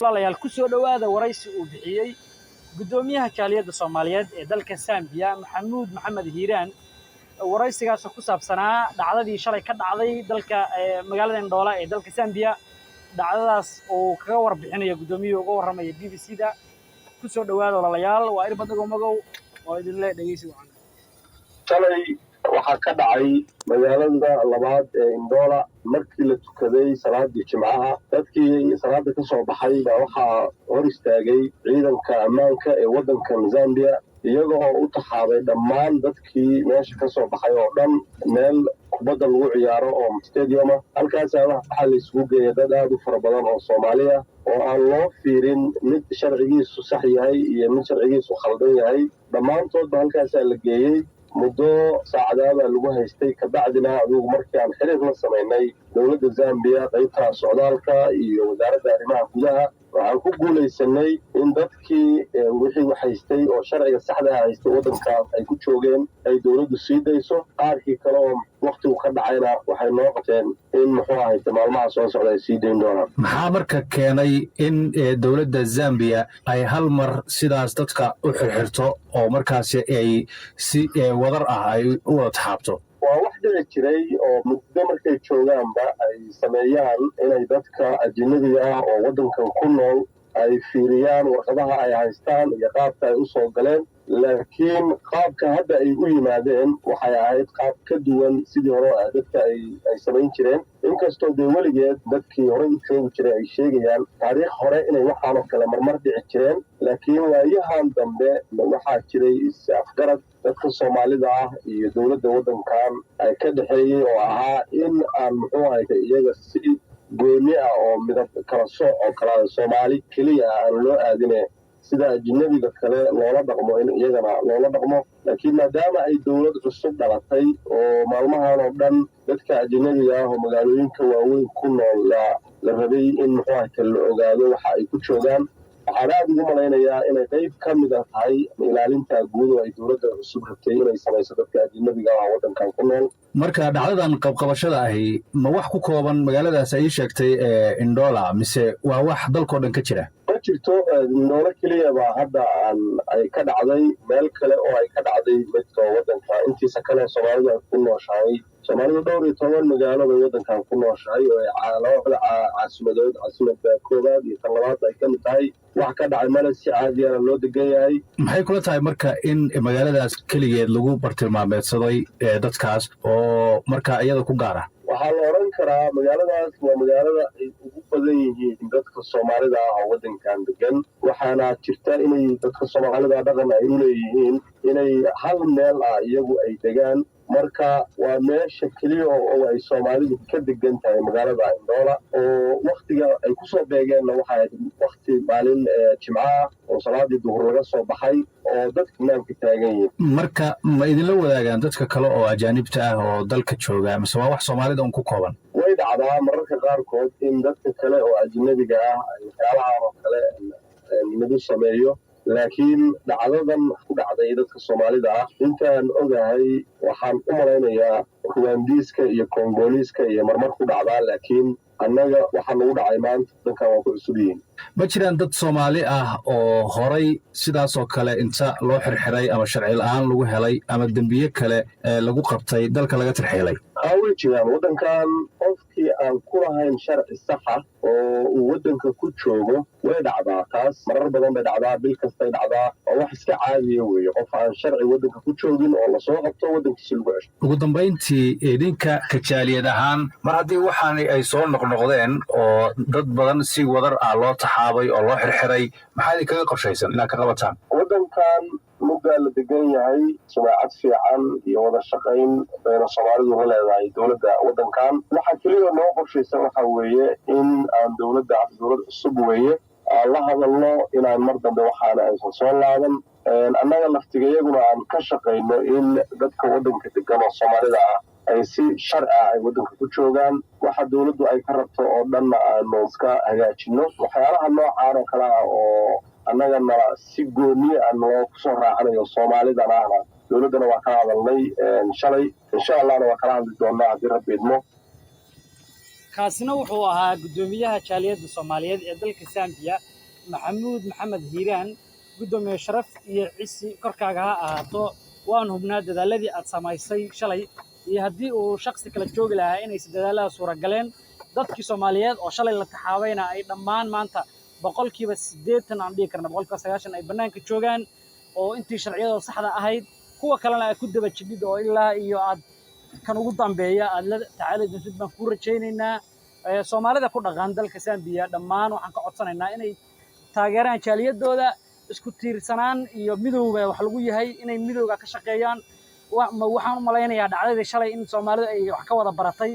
walaalayaal ku soo dhawaada waraysi uu bixiyay gudoomiyaha jaaliyadda Soomaaliyeed ee dalka Zambia Maxamuud Maxamed Hiiraan waraysigaas oo ku saabsanaa dhacdadii shalay ka dhacday dalka magaalada Ndola ee dalka Zambia dhacdadaas oo kaga warbixinaya gudoomiyuhu uga waramaya BBC-da ku soo dhawaada walaalayaal waa irbadago magow oo idin dhageysi wacan shalay waxaa ka dhacay magaalada labaad ee Ndola markii la tukaday salaadii Jimcaha dadkii salaada ka soo baxay waxaa hor istaagay ciidanka ammaanka ee wadanka Zambia iyaga oo u taxaabay dhammaan dadkii meesha ka soo baxay oo dhan meel kubadda lagu ciyaaro oo stadium halkaas waxaa la isugu geeyay dad aad u fara badan oo Soomaali ah oo aan loo fiirin mid sharcigiisu sax yahay iyo mid sharcigiisu khaldan yahay dhammaantoodba halkaas la geeyay muddo saacadaada lagu haystay ka bacdina adigu markii aan xiriir la sameynay dowladda Zambia qaybta socdaalka iyo wasaaradda arrimaha gudaha waxaan ku guulaysanay in dadkii wixii haystay oo sharciga saxda ah haystay wadankaas ay ku joogeen ay dowladdu sii dayso qaarkii kale oo waqtigu ka dhacayna waxay noo qabteen in muxuu ahayd maalmaha soo socda ay sii dayn doonaan maxaa marka keenay in dowladda Zambia ay hal mar sidaas dadka u xirxirto oo markaasi ay si wadar ah ay u wada taxaabto waa wax dhici jiray oo muddo markay joogaanba ay sameeyaan inay dadka ajnabiga ah oo wadankan ku nool ay fiiriyaan warqadaha ay haystaan iyo qaabka ay u soo galeen laakiin qaabka hadda ay u yimaadeen waxay ahayd qaab ka duwan sidii hore dadka ay samayn jireen inkastoo dee weligeed dadkii horey u joogi jiray ay sheegayaan taariikh hore inay waxaan oo kale marmar dhici jireen laakiin waayahan dambe waxaa jiray is-afgarad dadka Soomaalida ah iyo dowladda wadankan ay ka dhaxeeyay oo ahaa in aan muxuu ahayd iyaga si gooni ah oo midab kala sooc oo kala Soomaali kaliya aan loo aadine sida ajnabiga kale loola dhaqmo in iyagana loola dhaqmo laakiin maadaama ay dowlad cusub dhalatay oo maalmahan oo dhan dadka ajnabiga ah oo magaalooyinka waaweyn ku nool la rabay in muxuu ahayd la ogaado waxa ay ku joogaan waxaan aad ugu malaynayaa inay qayb ka mid ah tahay ilaalinta guud oo ay dowladda cusub rabtay inay samayso dadka ajnabiga ah wadankan ku nool marka dhacdadan qabqabashada ahi ma wax ku kooban magaaladaas ay sheegtay Ndola mise waa wax dalkoo dhan ka jira ma jirto Ndola kaliya baa hadda ay ka dhacday meel kale oo ay ka dhacday midka wadanka intiisa kale Soomaalida ku nooshahay Soomaalida dhowr iyo toban magaalo bay wadankan ku nooshahay oo labada caasimadda koowaad iyo tan labaad ay ka mid tahay wax ka dhacay meel si caadi ah loo degan yahay maxay kula tahay marka in magaaladaas kaligeed lagu bartilmaameedsaday dadkaas oo marka iyada ku gaara waxaa la oran karaa magaaladaas waa magaalada ay ugu badan yihiin dadka Soomaalida ah oo wadankan degan waxaana jirta inay dadka Soomaalida dhaqan ay u leeyihiin inay hal meel ah iyagu ay degaan marka waa meesha kaliya oo ay Soomaalidu ka degan tahay magaalada Ndola oo waqtiga ay ku soo beegeen waxa ay waqti maalin Jimcaha oo salaadii duhur laga soo baxay oo dadka maamka taagan yihiin marka ma idin la wadaagaan dadka kale oo ajaanibta ah oo dalka jooga mise waa wax Soomaalida ku kooban way dhacdaa mararka qaarkood in dadka kale oo ajnabiga ah ay waxyaalahan oo kale lagu sameeyo laakiin dhacdadan ku dhacday dadka Soomaalida ah intaan ogahay waxaan u malaynayaa Rwandiiska iyo Kongoliiska iyo marmar ku dhacdaa laakiin annaga waxaan ugu dhacay maanta dadkan waa ku cusub yihiin ma jiraan dad Soomaali ah oo horay sidaas oo kale inta loo xirxiray ama sharci la'aan lagu helay ama dambiye kale lagu qabtay dalka laga tirxiilay way jiraan wadankan qofkii aan ku lahayn sharci sax ah oo uu wadanka ku joogo way dhacdaa taas marar badan bay dhacdaa bil kastay dhacdaa oo wax iska caadiya weeye qof aan sharci wadanka ku joogin oo lasoo qabto wadankiisa lagu cesho ugu dambayntii idinka kajaaliyad ahaan mar haddii waxaani ay soo noqnoqdeen oo dad badan si wadar ah loo taxaabay oo loo xirxiray maxaa idinkaga qorshaysan inaad ka qabataan wadankan muddaa la degan yahay sumacad fiican iyo wada shaqayn bayna Soomaalidu la leedahay dowladda wadankan waxa kaliya noo qorshaysan waxa weeye in aan dowlad cusub weeye la hadalno inaan mar dambe waxaana aysan soo laaban annaga laftigayaguna aan ka shaqayno in dadka wadanka degan oo Soomaalida ah ay si sharci ah ay wadanka ku joogaan waxa dowladdu ay ka rabto oo dhanna aanu iska hagaajino waxyaalaha noocaan oo kale ah oo annagana si gooni ah loo kusoo raacanayo Soomaalidana ahna dowladdana waa ka hadalnay shalay insha Allahna waa kala hadli doonaa haddii Rabbi idmo kaasina wuxuu ahaa guddoomiyaha jaaliyadda Soomaaliyeed ee dalka Zambia Maxamuud Maxamed Hiiraan. Guddoomiye sharaf iyo cisi korkaaga ha ahaato, waan hubnaa dadaaladii aad samaysay shalay iyo haddii uu shakhsi kala joogi lahaa inaysan dadaallada suuragaleen. dadkii Soomaaliyeed oo shalay la taxaabayna ay dhammaan maanta boqolkiiba 80 aan dhihi karna boqolkiiba 90 ay bannaanka joogaan oo intii sharciyada saxda ahayd kuwa kalena ay ku daba jibid oo ilaa iyo aad kan ugu dambeeya aad la tacaali doontid baan ku rajaynaynaa. Soomaalida ku dhaqan dalka Zambia dhammaan waxaan ka codsanaynaa inay taageeraan jaaliyadooda, isku tiirsanaan iyo midowga wax lagu yahay inay midowga ka shaqeeyaan. waxaan u malaynayaa dhacdadii shalay in Soomaalidu ay wax ka wada baratay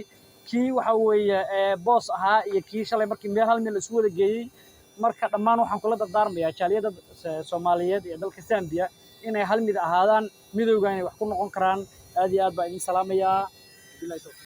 kii waxa weeye boos ahaa iyo kii shalay markii meel hal meel isku wada geeyay. marka dhammaan waxaan kula dardaarmayaa jaaliyadda Soomaaliyeed ee dalka Zambia inay hal mid ahaadaan, midowga inay wax ku noqon karaan. aad iyo aad baan idin salaamayaa.